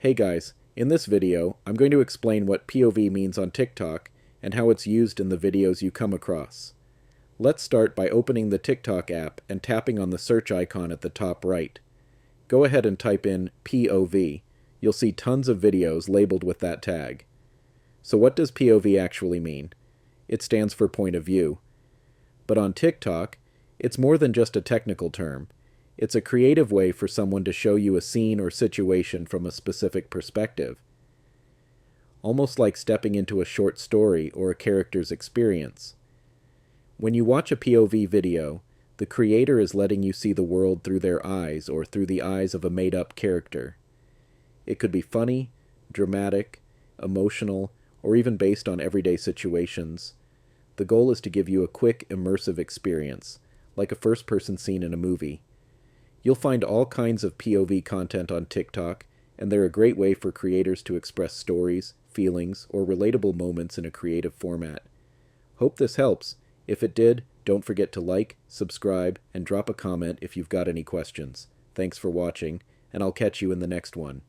Hey guys, in this video, I'm going to explain what POV means on TikTok and how it's used in the videos you come across. Let's start by opening the TikTok app and tapping on the search icon at the top right. Go ahead and type in POV. You'll see tons of videos labeled with that tag. So what does POV actually mean? It stands for point of view. But on TikTok, it's more than just a technical term. It's a creative way for someone to show you a scene or situation from a specific perspective. Almost like stepping into a short story or a character's experience. When you watch a POV video, the creator is letting you see the world through their eyes or through the eyes of a made-up character. It could be funny, dramatic, emotional, or even based on everyday situations. The goal is to give you a quick, immersive experience, like a first-person scene in a movie. You'll find all kinds of POV content on TikTok, and they're a great way for creators to express stories, feelings, or relatable moments in a creative format. Hope this helps. If it did, don't forget to like, subscribe, and drop a comment if you've got any questions. Thanks for watching, and I'll catch you in the next one.